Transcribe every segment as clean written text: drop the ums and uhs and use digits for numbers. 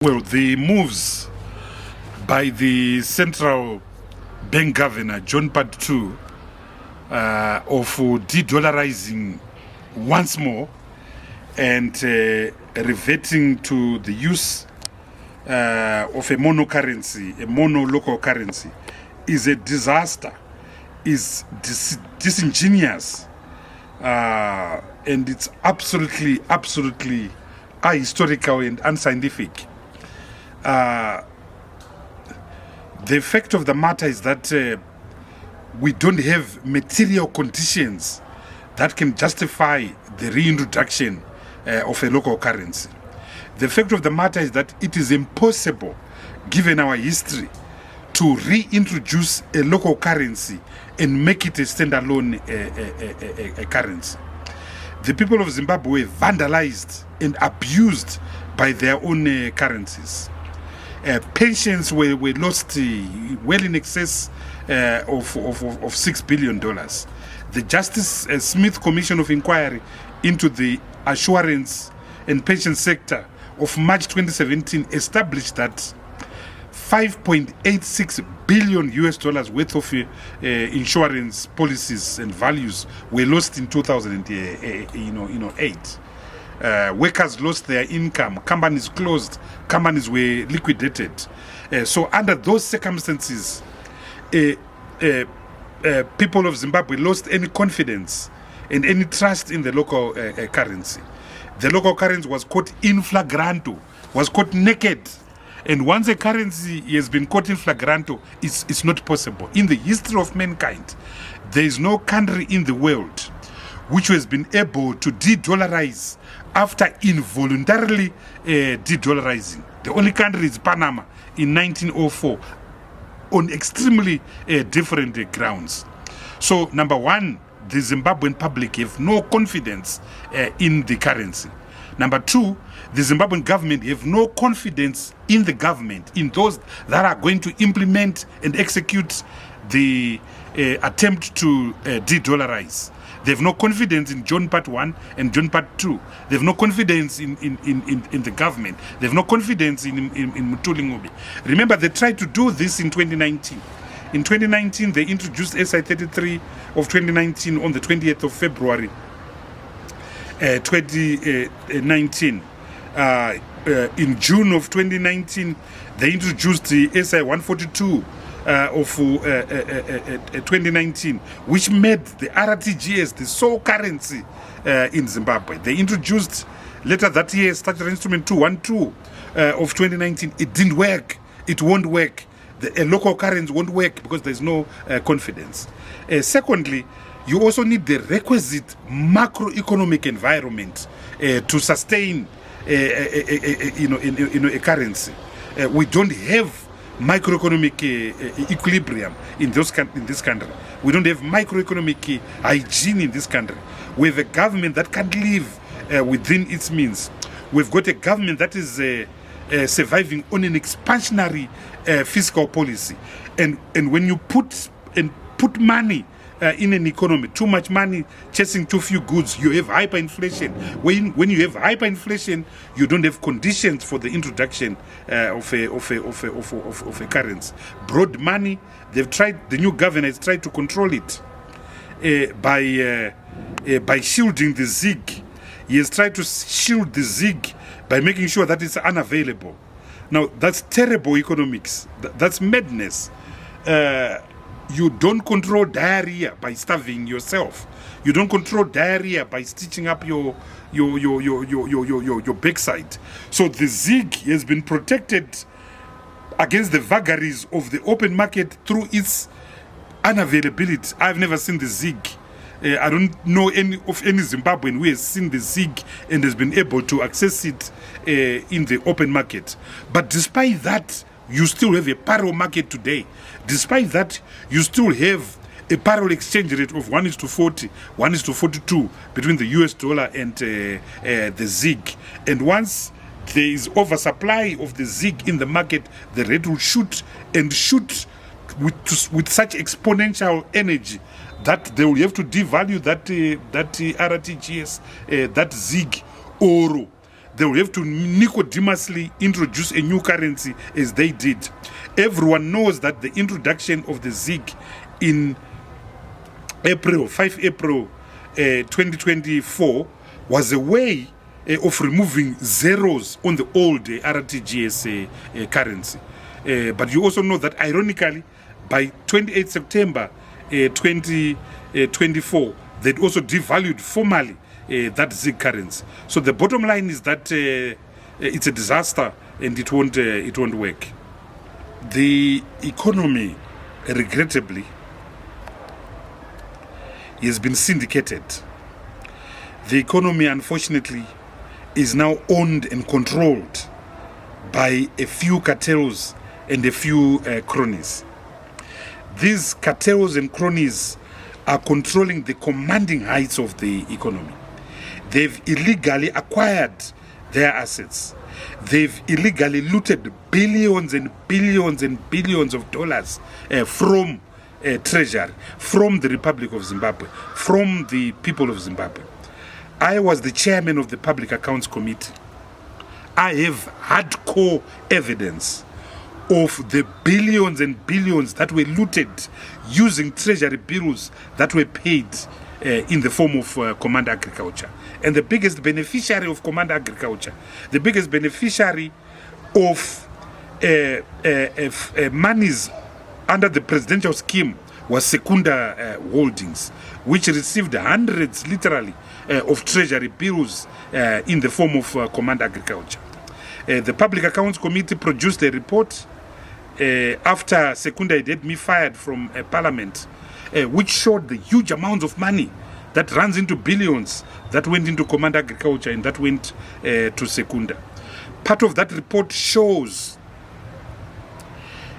Well, the moves by the central bank governor, John Patu, of de-dollarizing once more and reverting to the use of a monocurrency, a mono-local currency, is a disaster, is disingenuous, and it's absolutely ahistorical and unscientific. The fact of the matter is that we don't have material conditions that can justify the reintroduction of a local currency. The fact of the matter is that it is impossible, given our history, to reintroduce a local currency and make it a standalone currency. The people of Zimbabwe were vandalized and abused by their own currencies. Pensions were lost well in excess of $6 billion. The Justice Smith Commission of Inquiry into the assurance and pension sector of March 2017 established that $5.86 billion worth of insurance policies and values were lost in 2008. Workers lost their income, companies closed, companies were liquidated. So under those circumstances, people of Zimbabwe lost any confidence and any trust in the local currency. The local currency was caught in flagranto, was caught naked. And once a currency has been caught in flagranto, it's not possible. In the history of mankind, there is no country in the world which has been able to de-dollarize after involuntarily de-dollarizing. The only country is Panama in 1904 on extremely different grounds. So, number one, the Zimbabwean public have no confidence in the currency. Number two, the Zimbabwean government have no confidence in the government, in those that are going to implement and execute the attempt to de-dollarize. They have no confidence in John Part 1 and John Part 2. They have no confidence in the government. They have no confidence in Mutuli Ngube. Remember, they tried to do this in 2019. In 2019, they introduced SI 33 of 2019 on the 20th of February 2019. In June of 2019, they introduced the SI 142 of 2019, which made the RTGS the sole currency in Zimbabwe. They introduced later that year Statutory Instrument 212 of 2019. It didn't work. It won't work. The local currency won't work because there's no confidence. Secondly, you also need the requisite macroeconomic environment to sustain a currency. We don't have microeconomic equilibrium in this country. We don't have microeconomic hygiene in this country. We have a government that can't live within its means. We've got a government that is surviving on an expansionary fiscal policy. And when you put money in an economy, too much money chasing too few goods, you have hyperinflation. When you have hyperinflation, you don't have conditions for the introduction of a currency. Broad money, the new governor has tried to control it by shielding the ZiG. He has tried to shield the ZiG by making sure that it's unavailable. Now, that's terrible economics. That's madness. You don't control diarrhea by starving yourself. You don't control diarrhea by stitching up your backside. So the ZiG has been protected against the vagaries of the open market through its unavailability. I've never seen the ZiG. I don't know any Zimbabwean who has seen the ZiG and has been able to access it in the open market. But despite that, you still have a parallel market today. Despite that, you still have a parallel exchange rate of 1:40, 1:42 between the US dollar and the ZiG. And once there is oversupply of the ZiG in the market, the rate will shoot with such exponential energy that they will have to devalue that RTGS, that ZiG, or they will have to nicodemously introduce a new currency as they did. Everyone knows that the introduction of the ZiG in 5 April 2024 was a way of removing zeros on the old RTGS currency. But you also know that ironically, by 28 September 2024, they'd also devalued formally that ZiG currency. So the bottom line is that it's a disaster and it won't work. The economy, regrettably, has been syndicated. The economy, unfortunately, is now owned and controlled by a few cartels and a few cronies. These cartels and cronies are controlling the commanding heights of the economy. They've illegally acquired their assets. They've illegally looted billions and billions and billions of dollars from treasury, from the Republic of Zimbabwe, from the people of Zimbabwe. I was the chairman of the Public Accounts Committee. I have hardcore evidence of the billions and billions that were looted using treasury bills that were paid in the form of Command Agriculture. And the biggest beneficiary of Command Agriculture, the biggest beneficiary of monies under the presidential scheme was Secunda Holdings, which received hundreds, literally, of treasury bills in the form of Command Agriculture. The Public Accounts Committee produced a report after Secunda had me fired from Parliament, which showed the huge amounts of money that runs into billions that went into Command Agriculture and that went to Secunda. Part of that report shows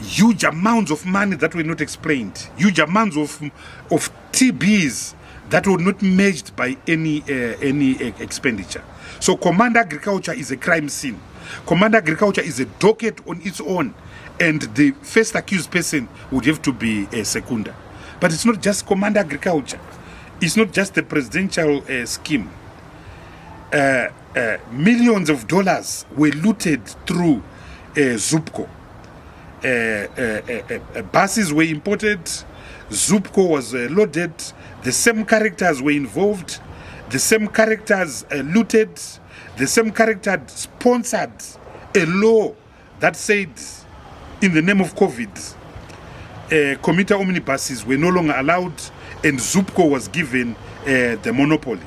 huge amounts of money that were not explained, huge amounts of TBs that were not matched by any expenditure. So Command Agriculture is a crime scene. Command Agriculture is a docket on its own, and the first accused person would have to be Secunda. But it's not just Command Agriculture. It's not just the presidential scheme. Millions of dollars were looted through Zupco. Buses were imported. Zupco was loaded. The same characters were involved. The same characters looted. The same character sponsored a law that said, in the name of COVID, commuter omnibuses were no longer allowed, and Zupco was given the monopoly.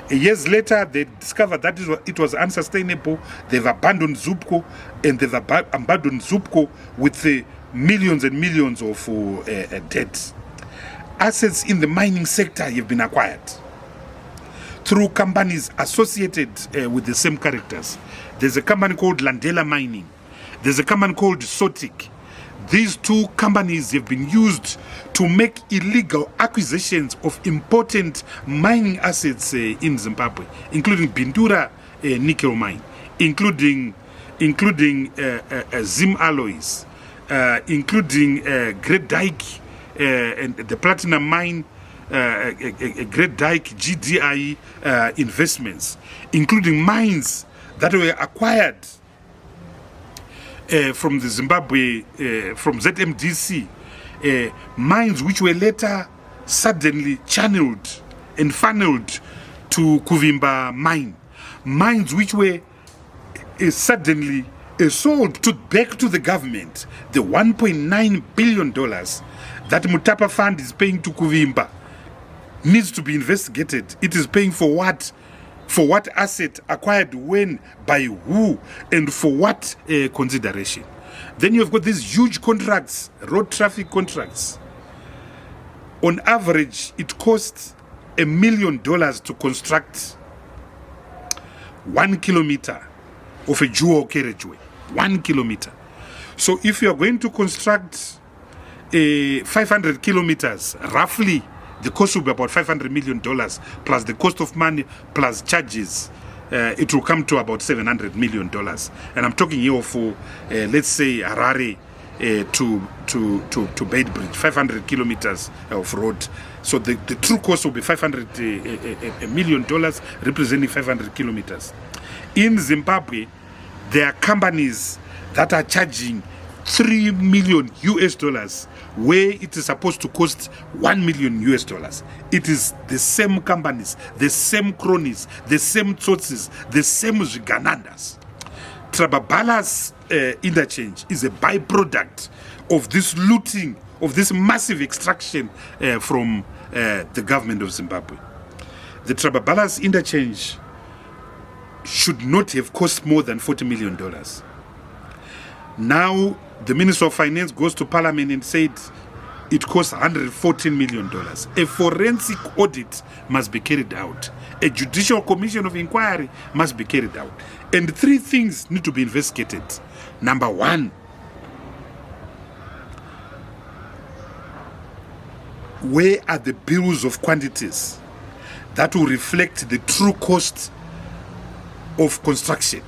Years later, they discovered that it was unsustainable. They've abandoned Zupco, and they've abandoned Zupco with millions and millions of debt. Assets in the mining sector have been acquired through companies associated with the same characters. There's a company called Landela Mining. There's a company called Sotic. These two companies have been used to make illegal acquisitions of important mining assets in Zimbabwe, including Bindura nickel mine, including Zim alloys, including Great Dyke and the platinum mine, Great Dyke GDI investments, including mines that were acquired from the Zimbabwe, from ZMDC, mines which were later suddenly channeled and funneled to Kuvimba mine, mines which were suddenly sold back to the government. The $1.9 billion that Mutapa Fund is paying to Kuvimba needs to be investigated. It is paying for what? For what asset, acquired when, by who, and for what consideration. Then you've got these huge contracts, road traffic contracts. On average, it costs $1 million to construct 1 kilometer of a dual carriageway. 1 kilometer. So if you are going to construct 500 kilometers, roughly, the cost will be about $500 million, plus the cost of money, plus charges. It will come to about $700 million. And I'm talking here for, let's say, Harare to Beitbridge, 500 kilometers of road. So the true cost will be $500 million, representing 500 kilometers. In Zimbabwe, there are companies that are charging 3 million US dollars where it is supposed to cost 1 million US dollars. It is the same companies, the same cronies, the same tsotsis, the same Ziganandas. Trababala's interchange is a byproduct of this looting, of this massive extraction from the government of Zimbabwe. The Trababala's interchange should not have cost more than $40 million. Now, the Minister of Finance goes to Parliament and said it costs $114 million. A forensic audit must be carried out. A judicial commission of inquiry must be carried out. And 3 things need to be investigated. Number 1, where are the bills of quantities that will reflect the true cost of construction?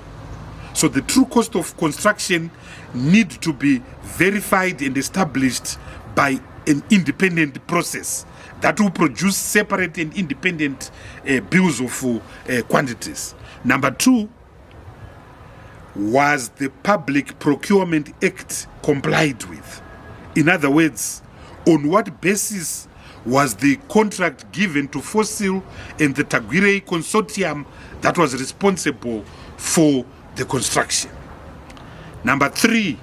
So the true cost of construction need to be verified and established by an independent process that will produce separate and independent bills of quantities. Number 2, was the Public Procurement Act complied with? In other words, on what basis was the contract given to Fossil and the Tagwire consortium that was responsible for the construction? Number 3,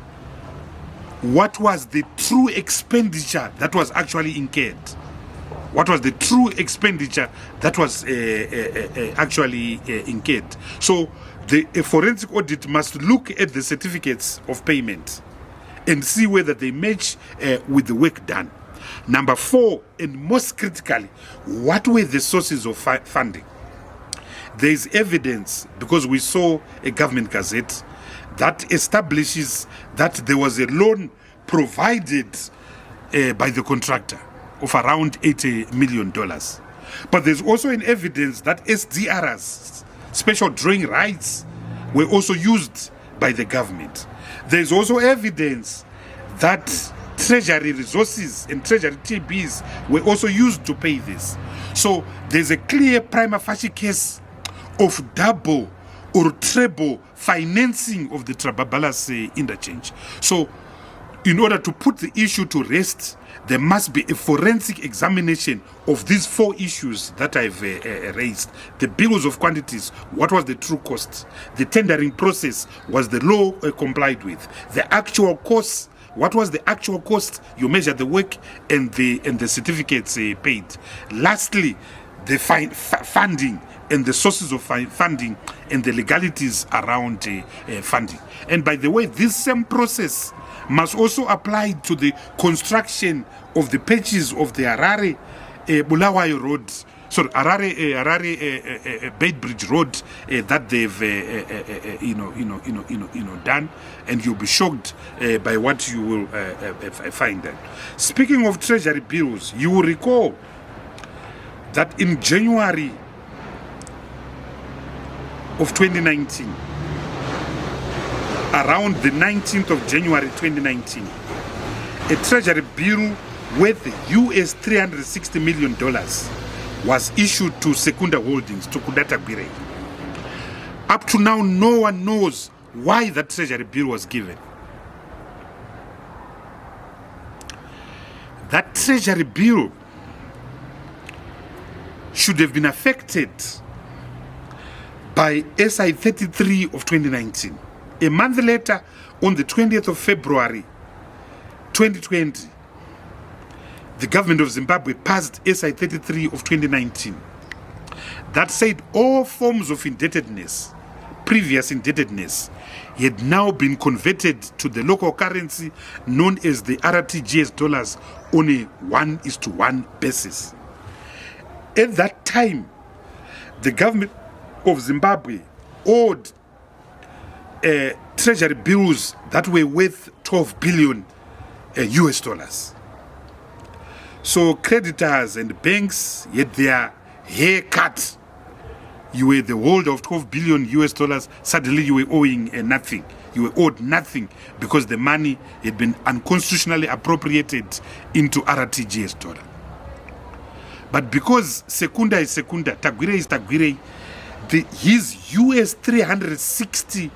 what was the true expenditure that was actually incurred? What was the true expenditure that was actually incurred? So the forensic audit must look at the certificates of payment and see whether they match with the work done. Number 4, and most critically, what were the sources of funding? There is evidence, because we saw a government gazette that establishes that there was a loan provided by the contractor of around $80 million. But there's also an evidence that SDRs, special drawing rights, were also used by the government. There's also evidence that treasury resources and treasury TBs were also used to pay this. So there's a clear prima facie case of double or treble financing of the Trababala's interchange. So in order to put the issue to rest, there must be a forensic examination of these 4 issues that I've raised. The bills of quantities, what was the true cost? The tendering process, was the law complied with? The actual cost, what was the actual cost? You measure the work and the certificates paid. Lastly, the funding and the sources of funding and the legalities around funding. And by the way, this same process must also apply to the construction of the patches of the Harare Bulawayo Road, sorry, Harare Bait Bridge Road that they've done, and you'll be shocked by what you will find there. Speaking of treasury bills, you will recall that in January of 2019, around the 19th of January 2019, a treasury bill worth US $360 million was issued to Secunda Holdings, to Kudata Gwire. Up to now, no one knows why that treasury bill was given. That treasury bill should have been affected by SI 33 of 2019. A month later, on the 20th of February 2020, the government of Zimbabwe passed SI 33 of 2019 that said all forms of indebtedness, previous indebtedness, had now been converted to the local currency known as the RTGS dollars on a 1:1 basis. At that time, the government of Zimbabwe owed treasury bills that were worth 12 billion US dollars. So creditors and banks had their hair cut. You were the holder of 12 billion US dollars, suddenly you were owing nothing. You were owed nothing because the money had been unconstitutionally appropriated into RTGS dollar. But because Secunda is Secunda, Tagwire is Tagwire, his US 360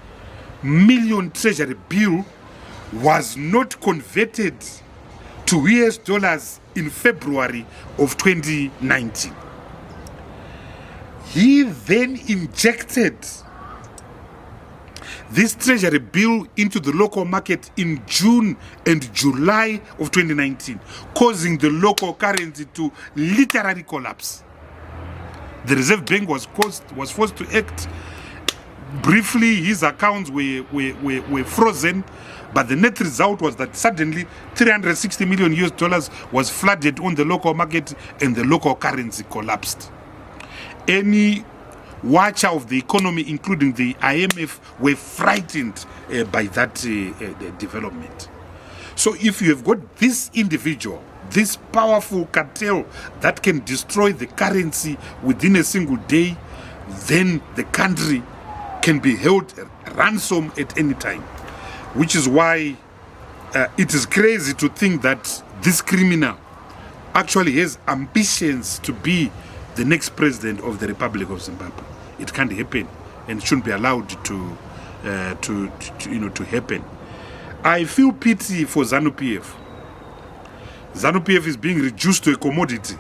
million treasury bill was not converted to US dollars in February of 2019. He then injected this treasury bill into the local market in June and July of 2019, causing the local currency to literally collapse. The Reserve Bank was forced to act. Briefly, his accounts were frozen, but the net result was that suddenly 360 million US dollars was flooded on the local market and the local currency collapsed. Any watcher of the economy, including the IMF, were frightened by that development. So if you have got this individual, this powerful cartel that can destroy the currency within a single day, then the country can be held ransom at any time. Which is why it is crazy to think that this criminal actually has ambitions to be the next president of the Republic of Zimbabwe. It can't happen, and shouldn't be allowed to happen. I feel pity for ZANU-PF. ZANU-PF is being reduced to a commodity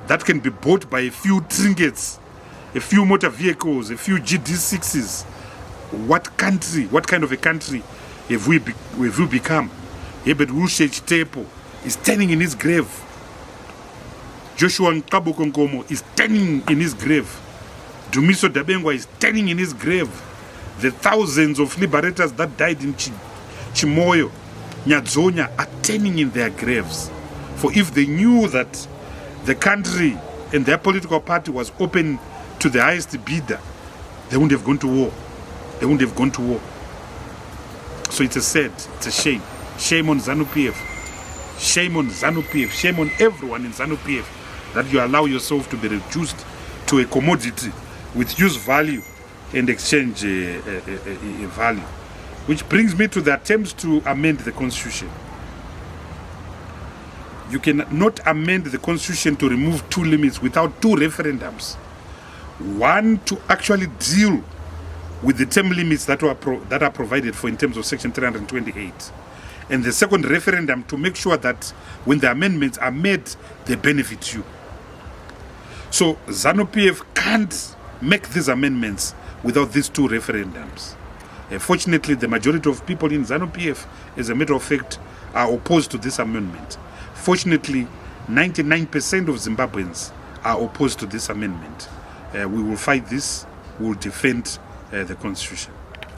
that can be bought by a few trinkets, a few motor vehicles, a few GD6s. What kind of a country have we become? Herbert Wulshe Chitepo is standing in his grave. Joshua Nkabukonkomo is standing in his grave. Dumiso Dabengwa is standing in his grave. The thousands of liberators that died in Chimoyo, Nyadzonya are standing in their graves. For if they knew that the country and their political party was open to the highest bidder, they wouldn't have gone to war. They wouldn't have gone to war. So it's a shame. Shame on ZANU-PF. Shame on ZANU-PF. Shame on everyone in ZANU-PF that you allow yourself to be reduced to a commodity with use value and exchange value. Which brings me to the attempts to amend the Constitution. You cannot amend the Constitution to remove two limits without two referendums. One to actually deal with the term limits that are provided for in terms of Section 328. And the second referendum to make sure that when the amendments are made, they benefit you. So ZANU-PF can't make these amendments without these two referendums. Fortunately, the majority of people in ZANU-PF, as a matter of fact, are opposed to this amendment. Fortunately, 99% of Zimbabweans are opposed to this amendment. We will fight this. We will defend the Constitution.